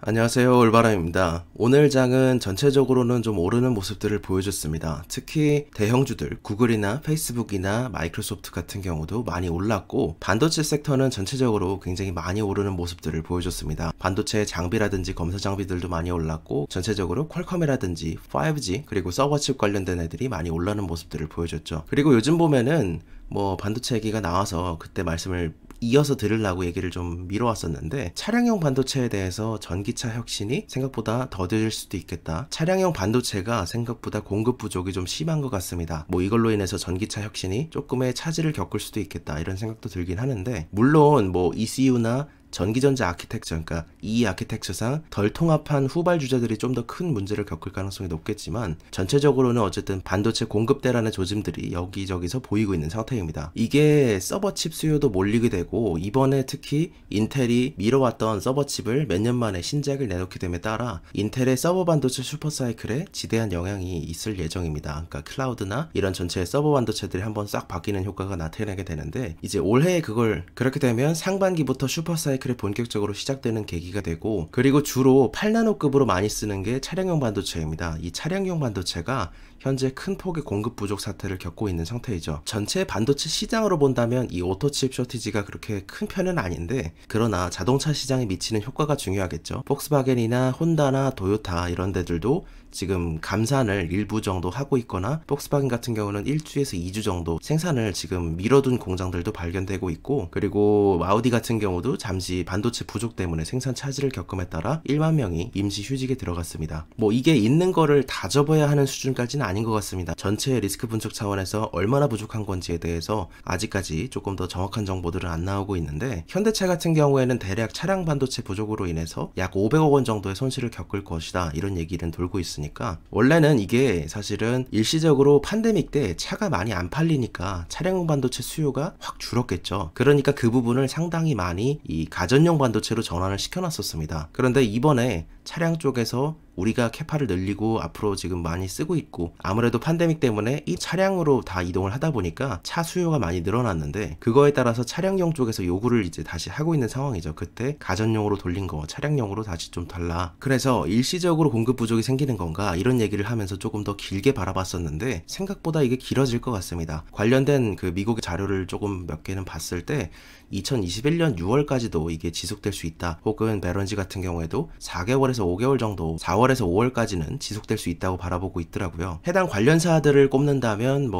안녕하세요, 올바람입니다. 오늘 장은 전체적으로는 좀 오르는 모습들을 보여줬습니다. 특히 대형주들 구글이나 페이스북이나 마이크로소프트 같은 경우도 많이 올랐고, 반도체 섹터는 전체적으로 굉장히 많이 오르는 모습들을 보여줬습니다. 반도체 장비라든지 검사 장비들도 많이 올랐고, 전체적으로 퀄컴이라든지 5G 그리고 서버칩 관련된 애들이 많이 올라는 모습들을 보여줬죠. 그리고 요즘 보면은 반도체 얘기가 나와서 그때 말씀을 이어서 들으려고 얘기를 좀 미뤄왔었는데, 차량용 반도체에 대해서 전기차 혁신이 생각보다 더딜 수도 있겠다. 차량용 반도체가 생각보다 공급 부족이 좀 심한 것 같습니다. 이걸로 인해서 전기차 혁신이 조금의 차질을 겪을 수도 있겠다, 이런 생각도 들긴 하는데, 물론 ECU나 전기전자 아키텍처, 그러니까 이 아키텍처상 덜 통합한 후발 주자들이 좀 더 큰 문제를 겪을 가능성이 높겠지만, 전체적으로는 어쨌든 반도체 공급대라는 조짐들이 여기저기서 보이고 있는 상태입니다. 이게 서버칩 수요도 몰리게 되고, 이번에 특히 인텔이 미뤄왔던 서버칩을 몇 년 만에 신작을 내놓게 됨에 따라 인텔의 서버 반도체 슈퍼사이클에 지대한 영향이 있을 예정입니다. 그러니까 클라우드나 이런 전체 서버 반도체들이 한번 싹 바뀌는 효과가 나타나게 되는데, 이제 올해 그걸 그렇게 되면 상반기부터 슈퍼사이클이 본격적으로 시작되는 계기가 되고, 그리고 주로 8나노급으로 많이 쓰는 게 차량용 반도체입니다. 이 차량용 반도체가 현재 큰 폭의 공급 부족 사태를 겪고 있는 상태이죠. 전체 반도체 시장으로 본다면 이 오토칩 쇼티지가 그렇게 큰 편은 아닌데, 그러나 자동차 시장에 미치는 효과가 중요하겠죠. 폭스바겐이나 혼다나 도요타 이런 데들도 지금 감산을 일부 정도 하고 있거나, 폭스바겐 같은 경우는 1주에서 2주 정도 생산을 지금 미뤄둔 공장들도 발견되고 있고, 그리고 아우디 같은 경우도 잠시 반도체 부족 때문에 생산 차질을 겪음에 따라 1만 명이 임시 휴직에 들어갔습니다. 이게 있는 거를 다 접어야 하는 수준까지는 아닌 것 같습니다. 전체 리스크 분석 차원에서 얼마나 부족한 건지에 대해서 아직까지 조금 더 정확한 정보들은 안 나오고 있는데, 현대차 같은 경우에는 대략 차량 반도체 부족으로 인해서 약 500억 원 정도의 손실을 겪을 것이다, 이런 얘기는 돌고 있으니까, 원래는 이게 사실은 일시적으로 팬데믹 때 차가 많이 안 팔리니까 차량용 반도체 수요가 확 줄었겠죠. 그러니까 그 부분을 상당히 많이 이 가전용 반도체로 전환을 시켜놨었습니다. 그런데 이번에 차량 쪽에서 우리가 캐파를 늘리고 앞으로 지금 많이 쓰고 있고, 아무래도 팬데믹 때문에 이 차량으로 다 이동을 하다 보니까 차 수요가 많이 늘어났는데, 그거에 따라서 차량용 쪽에서 요구를 이제 다시 하고 있는 상황이죠. 그때 가전용으로 돌린 거 차량용으로 다시 좀 달라. 그래서 일시적으로 공급 부족이 생기는 건가, 이런 얘기를 하면서 조금 더 길게 바라봤었는데, 생각보다 이게 길어질 것 같습니다. 관련된 그 미국의 자료를 조금 몇 개는 봤을 때 2021년 6월까지도 이게 지속될 수 있다, 혹은 베런지 같은 경우에도 4개월에서 5개월 정도, 4월에서 5월까지는 지속될 수 있다고 바라보고 있더라고요. 해당 관련사들을 꼽는다면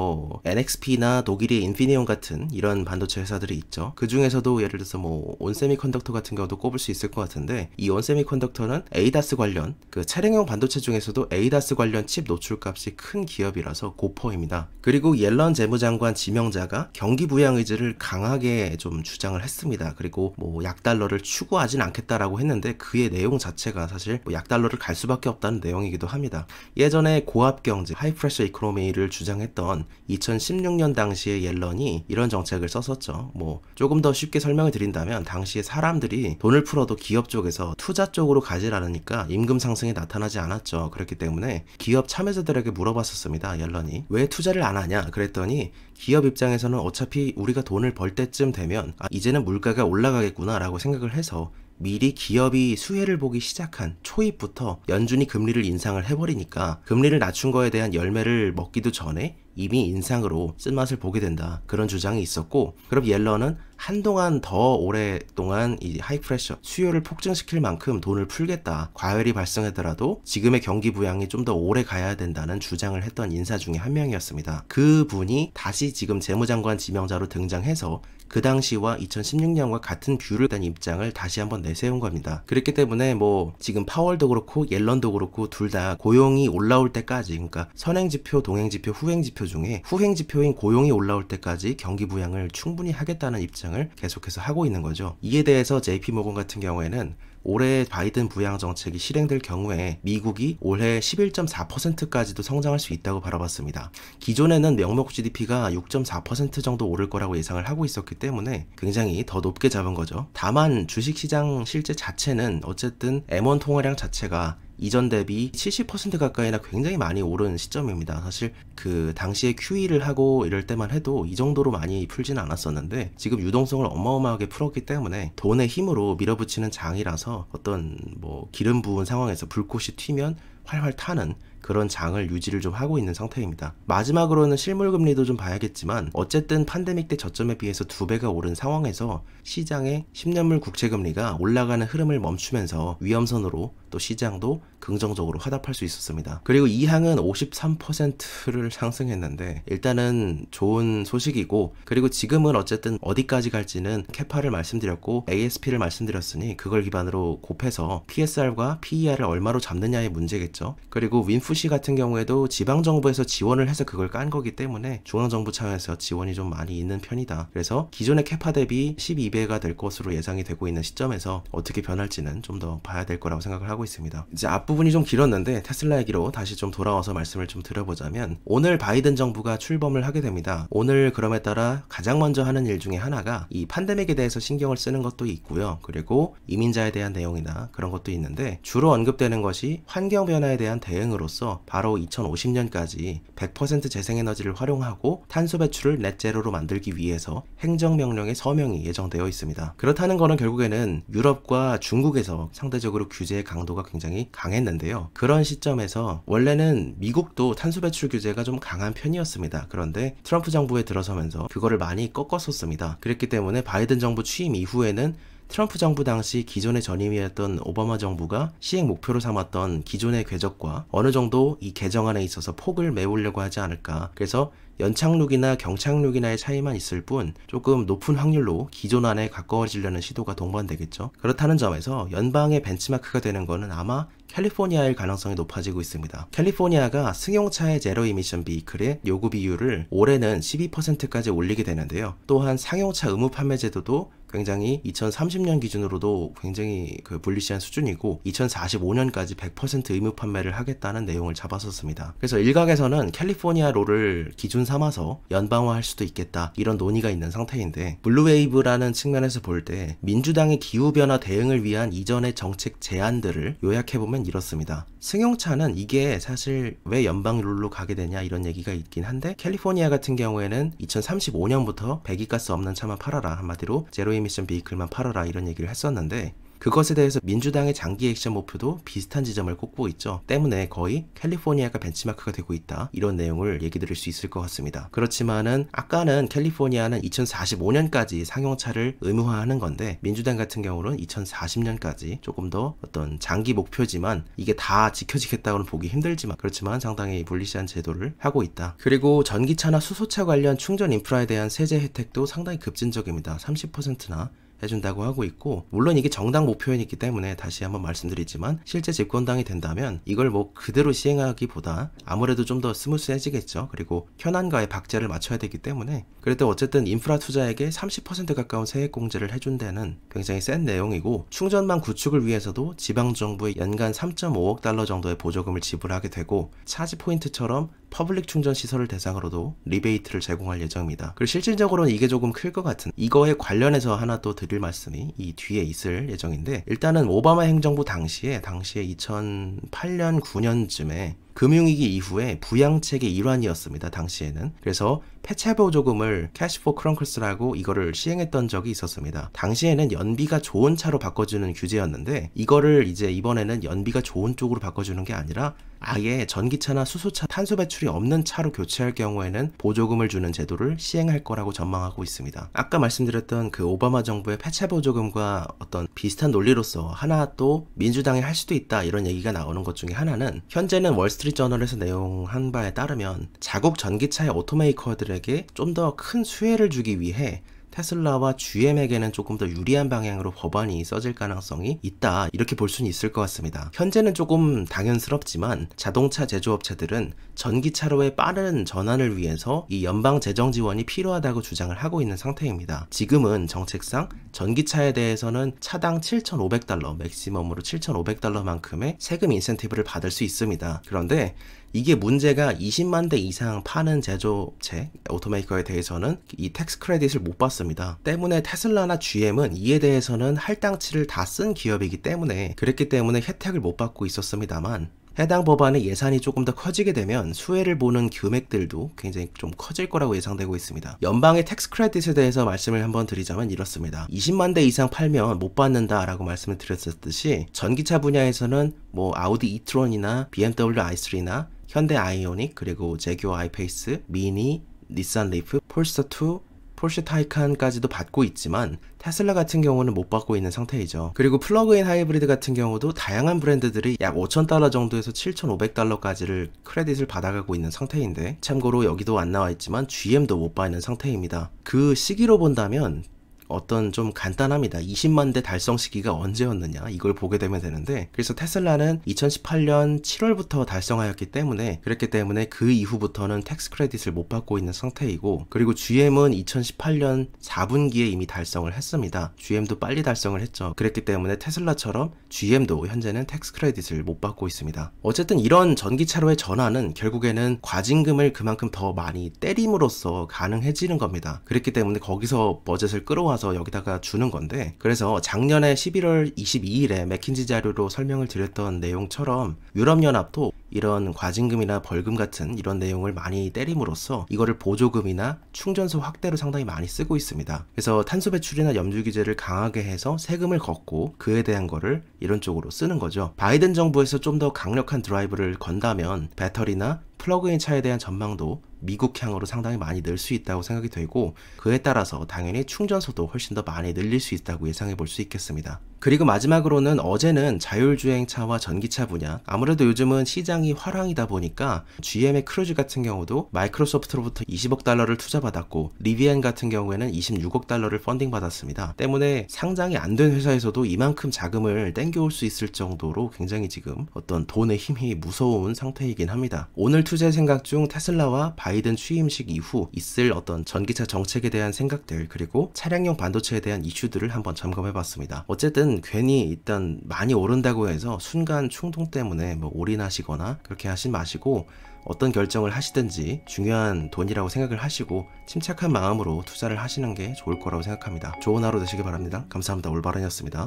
NXP나 독일의 인피니온 같은 이런 반도체 회사들이 있죠. 그 중에서도 예를 들어서 온세미컨덕터 같은 경우도 꼽을 수 있을 것 같은데, 이 온세미컨덕터는 에이다스 관련, 그 차량용 반도체 중에서도 에이다스 관련 칩 노출값이 큰 기업이라서 고퍼입니다. 그리고 옐런 재무장관 지명자가 경기 부양 의지를 강하게 좀 주장을 했습니다. 그리고 약달러를 추구하진 않겠다라고 했는데, 그의 내용 자체가 사실 약달러를 갈 수밖에 없다는 내용이기도 합니다. 예전에 고압경제, 하이프레셔 이코노미를 주장했던 2016년 당시에 옐런이 이런 정책을 썼었죠. 조금 더 쉽게 설명을 드린다면, 당시에 사람들이 돈을 풀어도 기업 쪽에서 투자 쪽으로 가지 않으니까 임금 상승이 나타나지 않았죠. 그렇기 때문에 기업 참여자들에게 물어봤었습니다. 옐런이 왜 투자를 안 하냐 그랬더니, 기업 입장에서는 어차피 우리가 돈을 벌 때쯤 되면 이제는 물가가 올라가겠구나 라고 생각을 해서 미리 기업이 수혜를 보기 시작한 초입부터 연준이 금리를 인상을 해버리니까, 금리를 낮춘 거에 대한 열매를 먹기도 전에 이미 인상으로 쓴맛을 보게 된다, 그런 주장이 있었고, 그럼 옐런은 한동안 더 오랫동안 이 하이프레셔 수요를 폭증시킬 만큼 돈을 풀겠다, 과열이 발생하더라도 지금의 경기 부양이 좀 더 오래 가야 된다는 주장을 했던 인사 중에 한 명이었습니다. 그 분이 다시 지금 재무장관 지명자로 등장해서 그 당시와 2016년과 같은 뷰를 단 입장을 다시 한번 내세운 겁니다. 그렇기 때문에 지금 파월도 그렇고 옐런도 그렇고 둘 다 고용이 올라올 때까지, 그러니까 선행지표, 동행지표, 후행지표 중에 후행지표인 고용이 올라올 때까지 경기 부양을 충분히 하겠다는 입장을 계속해서 하고 있는 거죠. 이에 대해서 JP모건 같은 경우에는 올해 바이든 부양 정책이 실행될 경우에 미국이 올해 11.4%까지도 성장할 수 있다고 바라봤습니다. 기존에는 명목 GDP가 6.4% 정도 오를 거라고 예상을 하고 있었기 때문에 굉장히 더 높게 잡은 거죠. 다만 주식시장 실제 자체는 어쨌든 M1 통화량 자체가 이전 대비 70% 가까이나 굉장히 많이 오른 시점입니다. 사실 그 당시에 QE를 하고 이럴 때만 해도 이 정도로 많이 풀진 않았었는데 지금 유동성을 어마어마하게 풀었기 때문에 돈의 힘으로 밀어붙이는 장이라서 어떤 뭐 기름 부은 상황에서 불꽃이 튀면 활활 타는 그런 장을 유지를 좀 하고 있는 상태입니다. 마지막으로는 실물금리도 좀 봐야겠지만 어쨌든 팬데믹 때 저점에 비해서 2배가 오른 상황에서 시장의 10년물 국채금리가 올라가는 흐름을 멈추면서 위험선으로 또 시장도 긍정적으로 화답할 수 있었습니다. 그리고 이 항은 53%를 상승했는데 일단은 좋은 소식이고, 그리고 지금은 어쨌든 어디까지 갈지는 캐파를 말씀드렸고 ASP를 말씀드렸으니 그걸 기반으로 곱해서 PSR과 PER을 얼마로 잡느냐의 문제겠죠. 그리고 윈푸시 같은 경우에도 지방정부에서 지원을 해서 그걸 깐 거기 때문에 중앙정부 차원에서 지원이 좀 많이 있는 편이다. 그래서 기존의 캐파 대비 12배가 될 것으로 예상이 되고 있는 시점에서 어떻게 변할지는 좀 더 봐야 될 거라고 생각을 하고 있습니다. 이제 앞부분이 좀 길었는데 테슬라 얘기로 다시 좀 돌아와서 말씀을 좀 드려보자면, 오늘 바이든 정부가 출범을 하게 됩니다. 오늘 그럼에 따라 가장 먼저 하는 일 중에 하나가 이 팬데믹에 대해서 신경을 쓰는 것도 있고요. 그리고 이민자에 대한 내용이나 그런 것도 있는데 주로 언급되는 것이 환경 변화에 대한 대응으로서 바로 2050년까지 100% 재생에너지를 활용하고 탄소 배출을 넷제로로 만들기 위해서 행정명령의 서명이 예정되어 있습니다. 그렇다는 거는 결국에는 유럽과 중국에서 상대적으로 규제의 강도가 굉장히 강했는데요. 그런 시점에서 원래는 미국도 탄소 배출 규제가 좀 강한 편이었습니다. 그런데 트럼프 정부에 들어서면서 그거를 많이 꺾었었습니다. 그랬기 때문에 바이든 정부 취임 이후에는 트럼프 정부 당시 기존의 전임이었던 오바마 정부가 시행 목표로 삼았던 기존의 궤적과 어느 정도 이 개정안에 있어서 폭을 메우려고 하지 않을까. 그래서 연착륙이나 경착륙이나의 차이만 있을 뿐 조금 높은 확률로 기존안에 가까워지려는 시도가 동반되겠죠. 그렇다는 점에서 연방의 벤치마크가 되는 것은 아마 캘리포니아일 가능성이 높아지고 있습니다. 캘리포니아가 승용차의 제로 이미션 비클의 요구 비율을 올해는 12%까지 올리게 되는데요. 또한 상용차 의무 판매 제도도 굉장히 2030년 기준으로도 굉장히 불리시한 수준이고 2045년까지 100% 의무 판매를 하겠다는 내용을 잡았었습니다. 그래서 일각에서는 캘리포니아 롤을 기준 삼아서 연방화할 수도 있겠다, 이런 논의가 있는 상태인데, 블루웨이브라는 측면에서 볼 때 민주당의 기후변화 대응을 위한 이전의 정책 제안들을 요약해보면 이렇습니다. 승용차는 이게 사실 왜 연방 룰로 가게 되냐 이런 얘기가 있긴 한데, 캘리포니아 같은 경우에는 2035년부터 배기가스 없는 차만 팔아라, 한마디로 제로 이미션 비클만 팔아라, 이런 얘기를 했었는데 그것에 대해서 민주당의 장기 액션 목표도 비슷한 지점을 꼽고 있죠. 때문에 거의 캘리포니아가 벤치마크가 되고 있다, 이런 내용을 얘기 드릴 수 있을 것 같습니다. 그렇지만은 아까는 캘리포니아는 2045년까지 상용차를 의무화하는 건데 민주당 같은 경우는 2040년까지 조금 더 어떤 장기 목표지만 이게 다 지켜지겠다고는 보기 힘들지만 그렇지만 상당히 불리시한 제도를 하고 있다. 그리고 전기차나 수소차 관련 충전 인프라에 대한 세제 혜택도 상당히 급진적입니다. 30%나 해준다고 하고 있고, 물론 이게 정당 목표이기 때문에 다시 한번 말씀드리지만 실제 집권당이 된다면 이걸 뭐 그대로 시행하기보다 아무래도 좀 더 스무스해지겠죠. 그리고 현안과의 박자를 맞춰야 되기 때문에 그래도 어쨌든 인프라 투자액의 30% 가까운 세액 공제를 해준다는 굉장히 센 내용이고, 충전망 구축을 위해서도 지방정부에 연간 3.5억 달러 정도의 보조금을 지불하게 되고, 차지 포인트처럼 퍼블릭 충전 시설을 대상으로도 리베이트를 제공할 예정입니다. 그리고 실질적으로는 이게 조금 클 것 같은, 이거에 관련해서 하나 또 드릴 말씀이 이 뒤에 있을 예정인데, 일단은 오바마 행정부 당시에 2008년 9년쯤에 금융위기 이후에 부양책의 일환이었습니다. 당시에는. 그래서 폐차보조금을 캐시 포 크렁클스라고 이거를 시행했던 적이 있었습니다. 당시에는 연비가 좋은 차로 바꿔주는 규제였는데 이거를 이제 이번에는 연비가 좋은 쪽으로 바꿔주는 게 아니라 아예 전기차나 수소차 탄소 배출이 없는 차로 교체할 경우에는 보조금을 주는 제도를 시행할 거라고 전망하고 있습니다. 아까 말씀드렸던 그 오바마 정부의 폐차보조금과 어떤 비슷한 논리로서 하나 또 민주당이 할 수도 있다, 이런 얘기가 나오는 것 중에 하나는, 현재는 월스트리트저널에서 내용한 바에 따르면 자국 전기차의 오토메이커들에게 좀 더 큰 수혜를 주기 위해 테슬라와 GM에게는 조금 더 유리한 방향으로 법안이 써질 가능성이 있다, 이렇게 볼 수는 있을 것 같습니다. 현재는 조금 당연스럽지만 자동차 제조업체들은 전기차로의 빠른 전환을 위해서 이 연방 재정 지원이 필요하다고 주장을 하고 있는 상태입니다. 지금은 정책상 전기차에 대해서는 차당 7,500달러, 맥시멈으로 7,500달러만큼의 세금 인센티브를 받을 수 있습니다. 그런데 이게 문제가 20만 대 이상 파는 제조체 오토메이커에 대해서는 이 텍스 크레딧을 못 받습니다. 때문에 테슬라나 GM은 이에 대해서는 할당치를 다 쓴 기업이기 때문에 그랬기 때문에 혜택을 못 받고 있었습니다만, 해당 법안의 예산이 조금 더 커지게 되면 수혜를 보는 금액들도 굉장히 좀 커질 거라고 예상되고 있습니다. 연방의 텍스 크레딧에 대해서 말씀을 한번 드리자면 이렇습니다. 20만 대 이상 팔면 못 받는다 라고 말씀을 드렸었듯이, 전기차 분야에서는 뭐 아우디 이트론이나 BMW i3나 현대 아이오닉, 그리고 제규어 아이페이스, 미니, 닛산 리프, 폴스터2, 포르쉐 타이칸까지도 받고 있지만 테슬라 같은 경우는 못 받고 있는 상태이죠. 그리고 플러그인 하이브리드 같은 경우도 다양한 브랜드들이 약 $5,000 정도에서 $7,500까지를 크레딧을 받아가고 있는 상태인데, 참고로 여기도 안 나와 있지만 GM도 못 받는 상태입니다. 그 시기로 본다면 어떤 좀 간단합니다. 20만 대 달성 시기가 언제였느냐, 이걸 보게 되면 되는데, 그래서 테슬라는 2018년 7월부터 달성하였기 때문에, 그랬기 때문에 그 이후부터는 텍스 크레딧을 못 받고 있는 상태이고, 그리고 GM은 2018년 4분기에 이미 달성을 했습니다. GM도 빨리 달성을 했죠. 그랬기 때문에 테슬라처럼 GM도 현재는 텍스 크레딧을 못 받고 있습니다. 어쨌든 이런 전기차로의 전환은 결국에는 과징금을 그만큼 더 많이 때림으로써 가능해지는 겁니다. 그랬기 때문에 거기서 버젯을 끌어와서 여기다가 주는 건데, 그래서 작년에 11월 22일에 맥킨지 자료로 설명을 드렸던 내용처럼 유럽연합도 이런 과징금이나 벌금 같은 이런 내용을 많이 때림으로써 이거를 보조금이나 충전소 확대로 상당히 많이 쓰고 있습니다. 그래서 탄소 배출이나 염류 규제를 강하게 해서 세금을 걷고 그에 대한 거를 이런 쪽으로 쓰는 거죠. 바이든 정부에서 좀 더 강력한 드라이브를 건다면 배터리나 플러그인 차에 대한 전망도 미국향으로 상당히 많이 늘 수 있다고 생각이 되고, 그에 따라서 당연히 충전소도 훨씬 더 많이 늘릴 수 있다고 예상해 볼 수 있겠습니다. 그리고 마지막으로는 어제는 자율주행차와 전기차 분야, 아무래도 요즘은 시장이 화랑이다 보니까 GM의 크루즈 같은 경우도 마이크로소프트로부터 $20억 투자받았고, 리비안 같은 경우에는 $26억 펀딩 받았습니다. 때문에 상장이 안 된 회사에서도 이만큼 자금을 땡겨올 수 있을 정도로 굉장히 지금 어떤 돈의 힘이 무서운 상태이긴 합니다. 오늘 투자 생각 중 테슬라와 바이든 취임식 이후 있을 어떤 전기차 정책에 대한 생각들, 그리고 차량용 반도체에 대한 이슈들을 한번 점검해 봤습니다. 어쨌든 괜히 일단 많이 오른다고 해서 순간 충동 때문에 뭐 올인하시거나 그렇게 하지 마시고, 어떤 결정을 하시든지 중요한 돈이라고 생각을 하시고 침착한 마음으로 투자를 하시는 게 좋을 거라고 생각합니다. 좋은 하루 되시길 바랍니다. 감사합니다. 올바른이었습니다.